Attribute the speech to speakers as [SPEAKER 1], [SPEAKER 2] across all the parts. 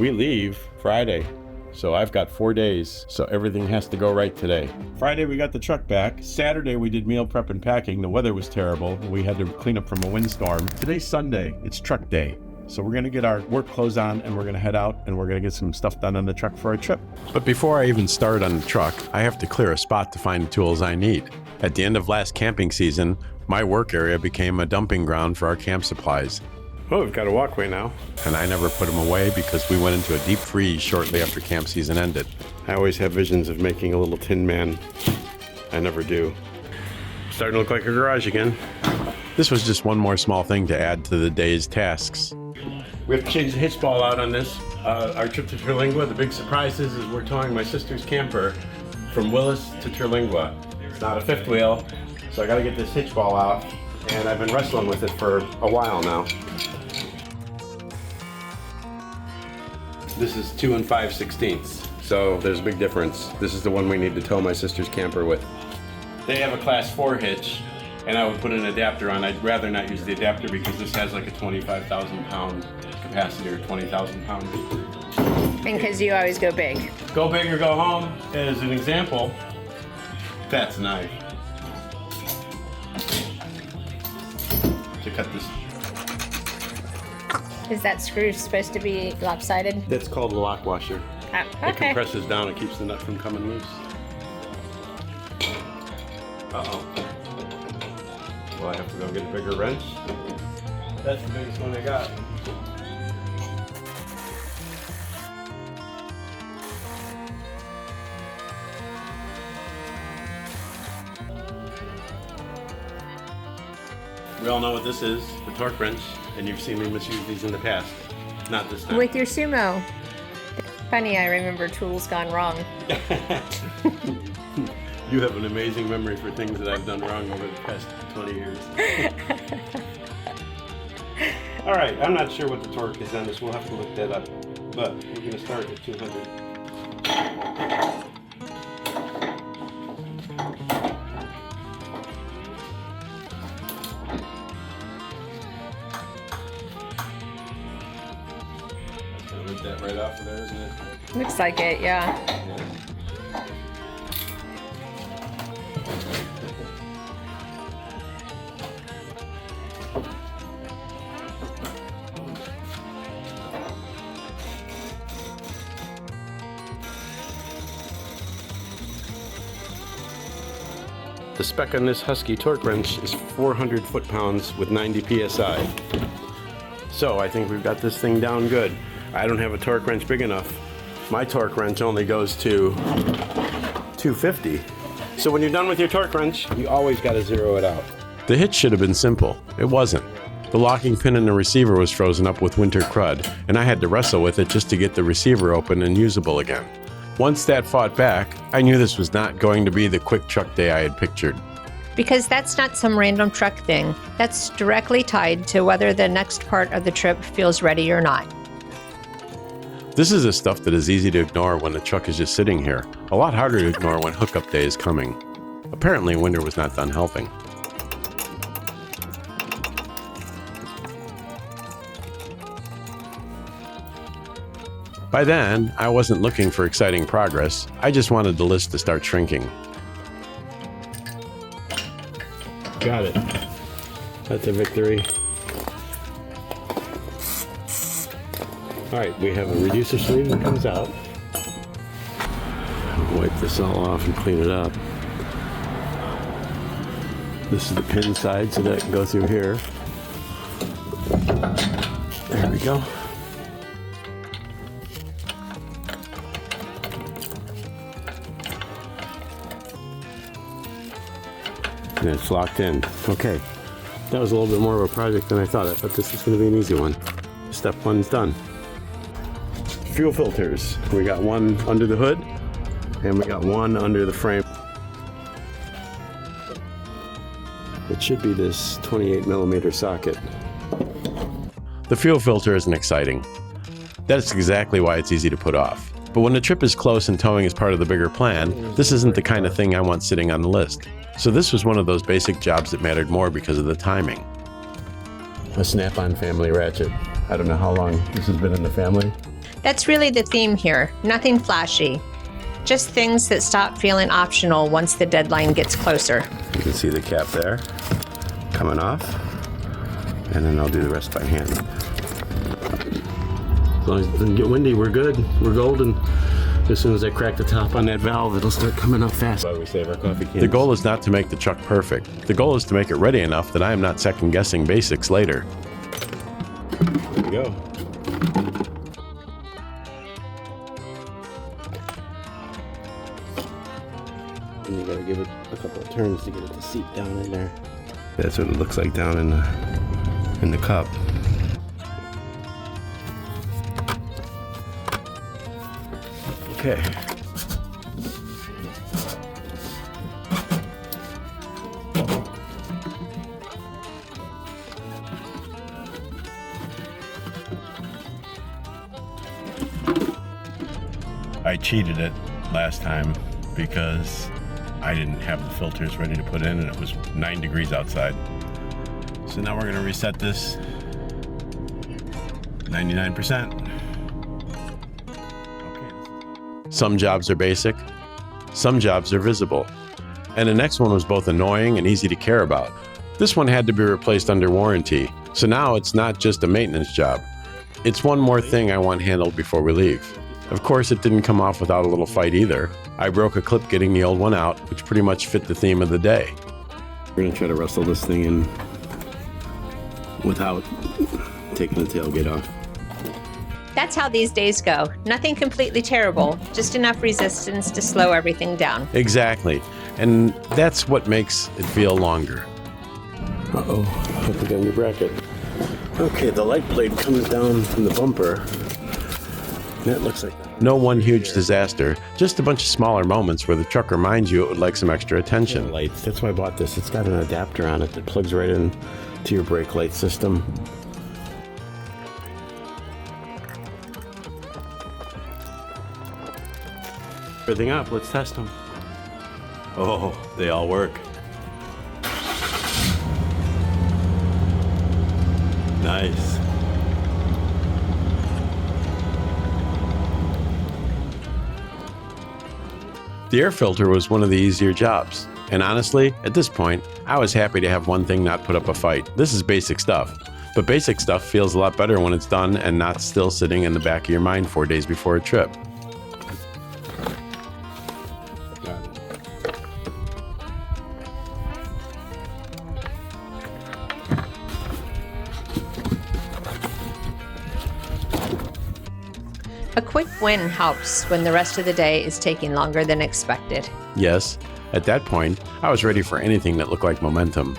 [SPEAKER 1] We leave Friday, so I've got 4 days, so everything has to go right today. Friday we got the truck back. Saturday we did meal prep and packing. The weather was terrible. We had to clean up from a windstorm. Today's Sunday. It's truck day. So we're gonna get our work clothes on and we're gonna head out and we're gonna get some stuff done on the truck for our trip. But before I even start on the truck, I have to clear a spot to find the tools I need. At the end of last camping season, my work area became a dumping ground for our camp supplies. Oh, we've got a walkway now. And I never put them away because we went into a deep freeze shortly after camp season ended. I always have visions of making a little tin man. I never do. Starting to look like a garage again. This was just one more small thing to add to the day's tasks. We have to change the hitch ball out on this. Our trip to Terlingua, the big surprise is we're towing my sister's camper from Willis to Terlingua. It's not a fifth wheel, so I gotta get this hitch ball out, and I've been wrestling with it for a while now. This is 2 5/16, so there's a big difference. This is the one we need to tow my sister's camper with. They have a class 4 hitch, and I would put an adapter on. I'd rather not use the adapter because this has like a 25,000 pound capacity or 20,000 pound.
[SPEAKER 2] And because you always go big.
[SPEAKER 1] Go big or go home. As an example, that's a knife. To cut this.
[SPEAKER 2] Is that screw supposed to be lopsided?
[SPEAKER 1] That's called a lock washer.
[SPEAKER 2] Oh,
[SPEAKER 1] It
[SPEAKER 2] okay.
[SPEAKER 1] compresses down and keeps the nut from coming loose. Uh-oh. Well, I have to go get a bigger wrench. That's the biggest one I got. We all know what this is, the torque wrench, and you've seen me misuse these in the past. Not this time.
[SPEAKER 2] With your sumo. Funny, I remember tools gone wrong.
[SPEAKER 1] You have an amazing memory for things that I've done wrong over the past 20 years. All right, I'm not sure what the torque is on this. We'll have to look that up. But we're going to start at 200. That's going to rip that right off of there, isn't it?
[SPEAKER 2] Looks like it, yeah.
[SPEAKER 1] The spec on this Husky torque wrench is 400 foot-pounds with 90 psi. So I think we've got this thing down good. I don't have a torque wrench big enough. My torque wrench only goes to 250. So when you're done with your torque wrench, you always got to zero it out. The hitch should have been simple. It wasn't. The locking pin in the receiver was frozen up with winter crud, and I had to wrestle with it just to get the receiver open and usable again. Once that fought back, I knew this was not going to be the quick truck day I had pictured.
[SPEAKER 2] Because that's not some random truck thing. That's directly tied to whether the next part of the trip feels ready or not.
[SPEAKER 1] This is the stuff that is easy to ignore when the truck is just sitting here. A lot harder to ignore when hookup day is coming. Apparently, winter was not done helping. By then, I wasn't looking for exciting progress. I just wanted the list to start shrinking. Got it. That's a victory. All right, we have a reducer sleeve that comes out. Wipe this all off and clean it up. This is the pin side, so that can go through here. There we go. And it's locked in. Okay, that was a little bit more of a project than I thought. I thought this was going to be an easy one. Step one's done. Fuel filters. We got one under the hood, and we got one under the frame. It should be this 28mm socket. The fuel filter isn't exciting. That's exactly why it's easy to put off. But when the trip is close and towing is part of the bigger plan, this isn't the kind of thing I want sitting on the list. So this was one of those basic jobs that mattered more because of the timing. A snap-on family ratchet. I don't know how long this has been in the family.
[SPEAKER 2] That's really the theme here. Nothing flashy. Just things that stop feeling optional once the deadline gets closer.
[SPEAKER 1] You can see the cap there coming off, and then I'll do the rest by hand. As long as it doesn't get windy, we're good. We're golden. As soon as I crack the top on that valve, it'll start coming up fast. That's why we save our coffee cans. The goal is not to make the truck perfect. The goal is to make it ready enough that I am not second guessing basics later. There we go. And you gotta give it a couple of turns to get it to seat down in there. That's what it looks like down in the cup. Okay. I cheated it last time because I didn't have the filters ready to put in and it was 9 degrees outside. So now we're going to reset this 99%. Some jobs are basic, some jobs are visible, and the next one was both annoying and easy to care about. This one had to be replaced under warranty, so now it's not just a maintenance job. It's one more thing I want handled before we leave. Of course, it didn't come off without a little fight either. I broke a clip getting the old one out, which pretty much fit the theme of the day. We're gonna try to wrestle this thing in without taking the tailgate off.
[SPEAKER 2] That's how these days go. Nothing completely terrible, just enough resistance to slow everything down.
[SPEAKER 1] Exactly, and that's what makes it feel longer. Uh-oh, have to get in your bracket. Okay, the light blade comes down from the bumper. That looks like that. No one huge disaster, just a bunch of smaller moments where the truck reminds you it would like some extra attention. Lights. That's why I bought this. It's got an adapter on it that plugs right in to your brake light system. Everything up, let's test them. Oh, they all work. Nice. The air filter was one of the easier jobs. And honestly, at this point, I was happy to have one thing not put up a fight. This is basic stuff. But basic stuff feels a lot better when it's done and not still sitting in the back of your mind 4 days before a trip.
[SPEAKER 2] A quick win helps when the rest of the day is taking longer than expected.
[SPEAKER 1] Yes, at that point, I was ready for anything that looked like momentum.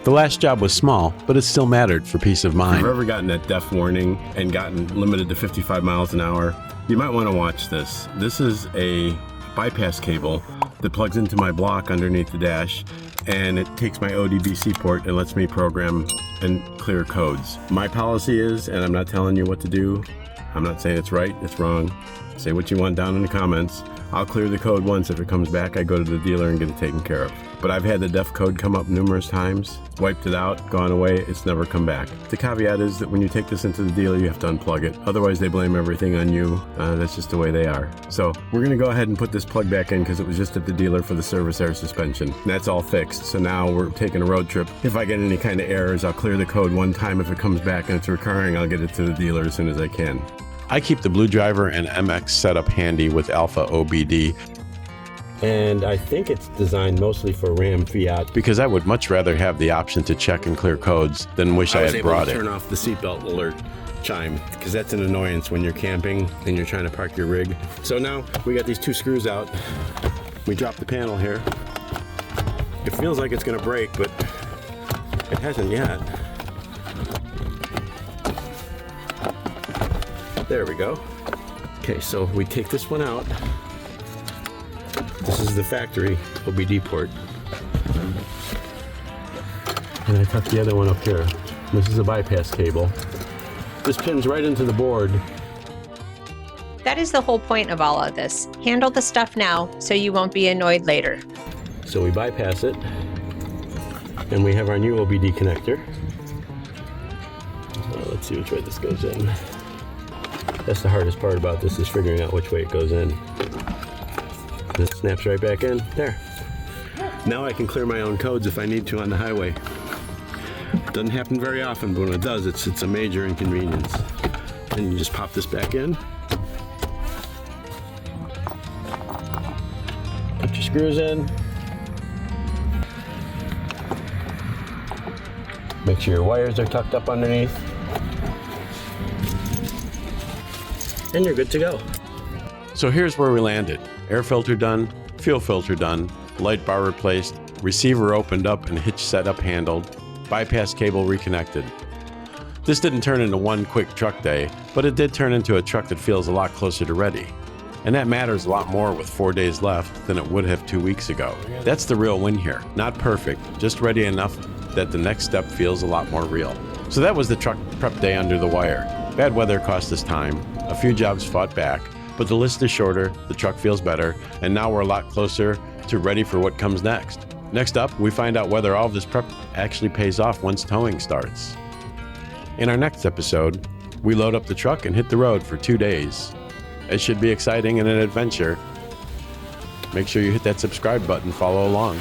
[SPEAKER 1] The last job was small, but it still mattered for peace of mind. If you've ever gotten that DEF warning and gotten limited to 55 miles an hour, you might want to watch this. This is a bypass cable that plugs into my block underneath the dash, and it takes my ODBC port and lets me program and clear codes. My policy is, and I'm not telling you what to do, I'm not saying it's right, it's wrong. Say what you want down in the comments. I'll clear the code once. If it comes back, I go to the dealer and get it taken care of. But I've had the DEF code come up numerous times, wiped it out, gone away, it's never come back. The caveat is that when you take this into the dealer, you have to unplug it. Otherwise, they blame everything on you. That's just the way they are. So we're gonna go ahead and put this plug back in because it was just at the dealer for the service air suspension. And that's all fixed. So now we're taking a road trip. If I get any kind of errors, I'll clear the code one time. If it comes back and it's recurring, I'll get it to the dealer as soon as I can. I keep the Blue Driver and MX setup handy with Alpha OBD. And I think it's designed mostly for Ram Fiat because I would much rather have the option to check and clear codes than wish I had brought it. I was able to turn off the seatbelt alert chime because that's an annoyance when you're camping and you're trying to park your rig. So now we got these two screws out. We drop the panel here. It feels like it's going to break, but it hasn't yet. There we go. Okay, so we take this one out. This is the factory OBD port. And I tuck the other one up here. This is a bypass cable. This pins right into the board.
[SPEAKER 2] That is the whole point of all of this. Handle the stuff now so you won't be annoyed later.
[SPEAKER 1] So we bypass it, and we have our new OBD connector. Let's see which way this goes in. That's the hardest part about this, is figuring out which way it goes in. It snaps right back in. There. Now I can clear my own codes if I need to on the highway. Doesn't happen very often, but when it does, it's a major inconvenience. And you just pop this back in. Put your screws in. Make sure your wires are tucked up underneath. And you're good to go. So here's where we landed. Air filter done, fuel filter done, light bar replaced, receiver opened up and hitch set up handled, bypass cable reconnected. This didn't turn into one quick truck day, but it did turn into a truck that feels a lot closer to ready. And that matters a lot more with 4 days left than it would have 2 weeks ago. That's the real win here. Not perfect, just ready enough that the next step feels a lot more real. So that was the truck prep day under the wire. Bad weather cost us time, a few jobs fought back, but the list is shorter, the truck feels better, and now we're a lot closer to ready for what comes next. Next up, we find out whether all of this prep actually pays off once towing starts. In our next episode, we load up the truck and hit the road for 2 days. It should be exciting and an adventure. Make sure you hit that subscribe button, follow along.